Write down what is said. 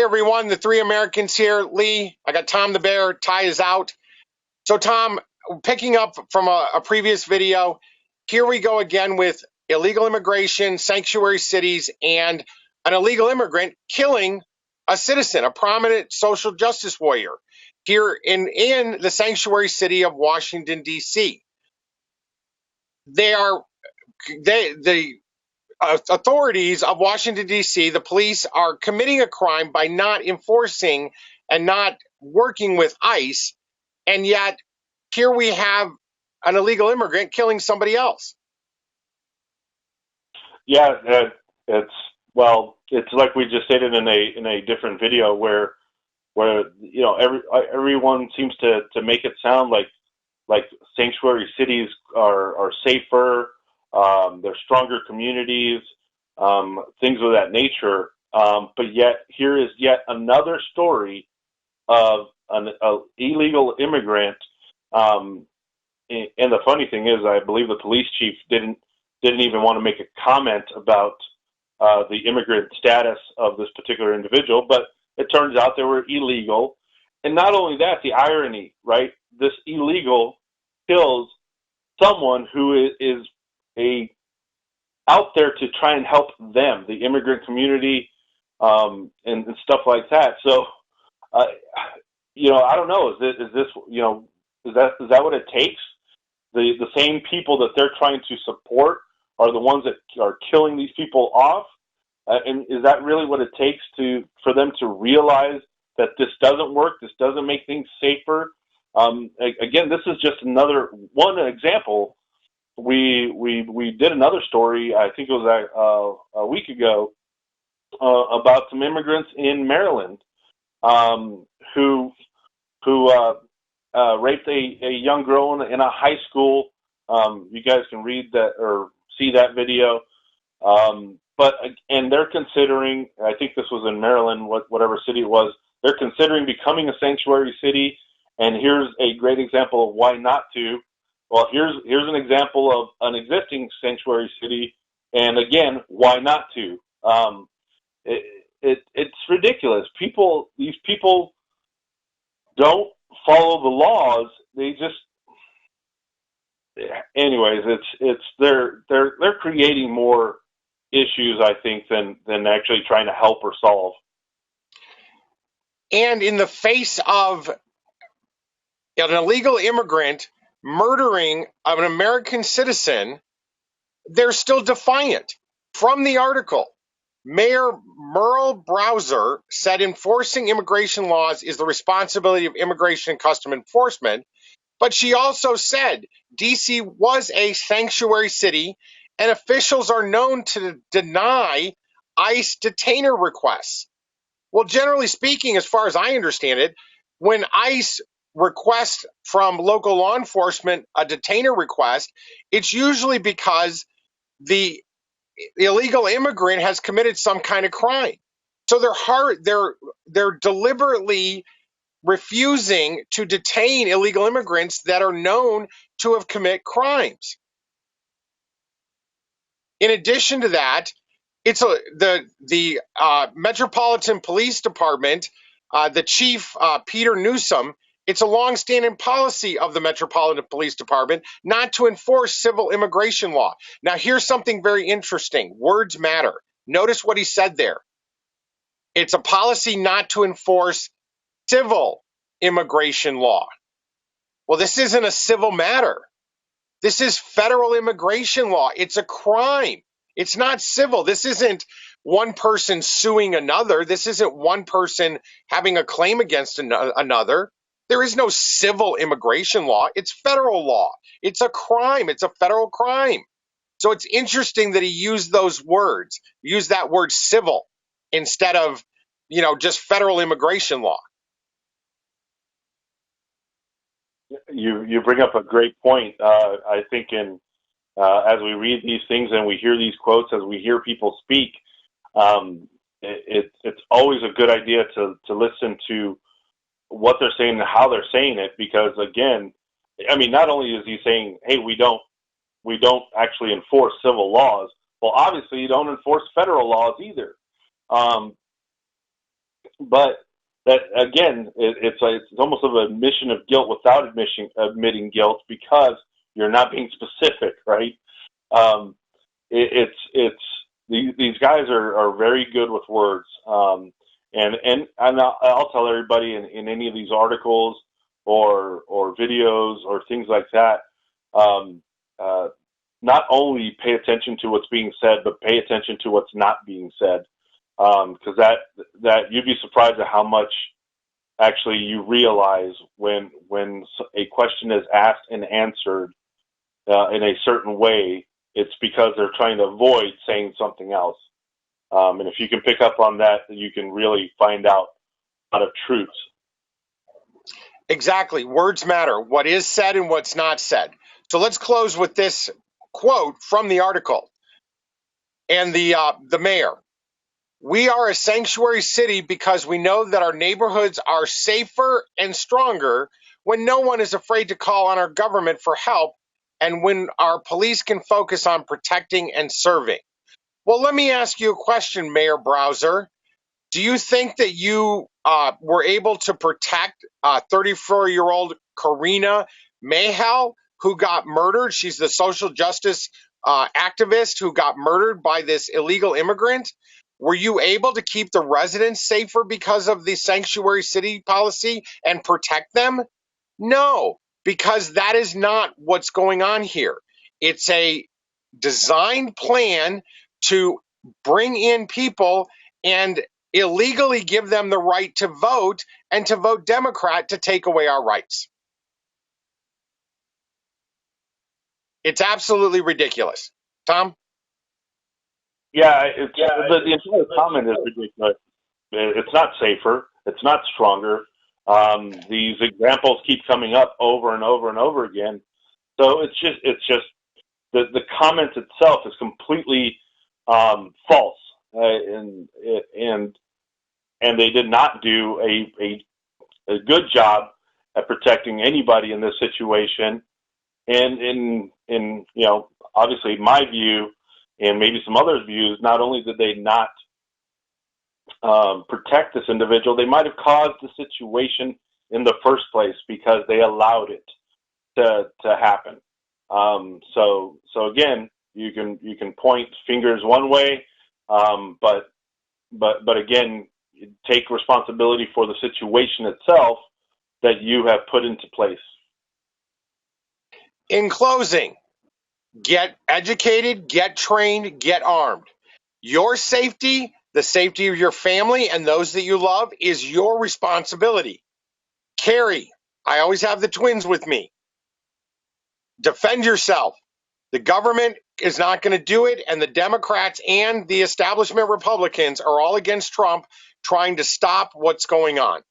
everyone. The three Americans here. Lee, I got Tom the Bear. Ty is out. So, Tom, picking up from a previous video, here we go again with illegal immigration, sanctuary cities, and an illegal immigrant killing a citizen, a prominent social justice warrior here in the sanctuary city of Washington, D.C. The authorities of Washington, D.C., the police are committing a crime by not enforcing and not working with ICE. And yet, here we have an illegal immigrant killing somebody else. Yeah, it's like we just stated in a different video where everyone seems to make it sound like sanctuary cities are safer, they're stronger communities, things of that nature. But yet here is yet another story of an illegal immigrant. And the funny thing is, I believe the police chief didn't even want to make a comment about the immigrant status of this particular individual, but it turns out they were illegal. And not only that, the irony, right? This illegal kills someone who is out there to try and help them, the immigrant community, and stuff like that. So, I don't know. Is that what it takes? The same people that they're trying to support are the ones that are killing these people off? And is that really what it takes for them to realize that this doesn't work, this doesn't make things safer? Again, this is just another one example. We did another story, I think it was a week ago, about some immigrants in Maryland who raped a young girl in a high school. You guys can read that or see that video. And they're considering, I think this was in Maryland, whatever city it was, they're considering becoming a sanctuary city. And here's a great example of why not to. Well, here's an example of an existing sanctuary city, and again, why not to? It's ridiculous. These people don't follow the laws. They just, anyways, they're creating more issues, I think, than actually trying to help or solve. And in the face of an illegal immigrant murdering an American citizen, they're still defiant. From the article, Mayor Merle Browser said enforcing immigration laws is the responsibility of Immigration and Customs Enforcement, but she also said D.C. was a sanctuary city and officials are known to deny ICE detainer requests. Well, generally speaking, as far as I understand it, when ICE requests from local law enforcement a detainer request, it's usually because the illegal immigrant has committed some kind of crime. So they're deliberately refusing to detain illegal immigrants that are known to have committed crimes. In addition to that, it's the Metropolitan Police Department, the chief, Peter Newsom. It's a longstanding policy of the Metropolitan Police Department not to enforce civil immigration law. Now, here's something very interesting. Words matter. Notice what he said there. It's a policy not to enforce civil immigration law. Well, this isn't a civil matter. This is federal immigration law. It's a crime. It's not civil. This isn't one person suing another. This isn't one person having a claim against another. There is no civil immigration law. It's federal law. It's a crime. It's a federal crime. So it's interesting that he used those words, used that word civil instead of, just federal immigration law. You bring up a great point. I think as we read these things and we hear these quotes, as we hear people speak, it's always a good idea to listen to what they're saying and how they're saying it, because again, I mean, not only is he saying, hey, we don't actually enforce civil laws. Well, obviously you don't enforce federal laws either. but that again, it's almost of an admission of guilt without admitting guilt because you're not being specific, right? Um, it's these guys are very good with words, and I'll tell everybody in any of these articles or videos or things like that. Um, uh, Not only pay attention to what's being said, but pay attention to what's not being said, because that you'd be surprised at how much actually you realize when a question is asked and answered in a certain way. It's because they're trying to avoid saying something else. And if you can pick up on that, you can really find out a lot of truths. Exactly. Words matter. What is said and what's not said. So let's close with this quote from the article and the mayor. We are a sanctuary city because we know that our neighborhoods are safer and stronger when no one is afraid to call on our government for help and when our police can focus on protecting and serving. Well, let me ask you a question, Mayor Browser. Do you think that you were able to protect 34-year-old Karina Mayhel, who got murdered? She's the social justice activist who got murdered by this illegal immigrant. Were you able to keep the residents safer because of the sanctuary city policy and protect them? No, because that is not what's going on here. It's a designed plan to bring in people and illegally give them the right to vote and to vote Democrat to take away our rights. It's absolutely ridiculous. Tom? Yeah, the entire comment is ridiculous. It's not safer. It's not stronger. These examples keep coming up over and over and over again. So it's just the comment itself is completely false, and they did not do a good job at protecting anybody in this situation. And in obviously my view and maybe some others' views, not only did they not protect this individual, they might have caused the situation in the first place because they allowed it to happen. So again, you can point fingers one way, but again, take responsibility for the situation itself that you have put into place. In closing, get educated, get trained, get armed. Your safety, the safety of your family and those that you love is your responsibility. Carrie, I always have the twins with me. Defend yourself. The government is not going to do it, and the Democrats and the establishment Republicans are all against Trump trying to stop what's going on.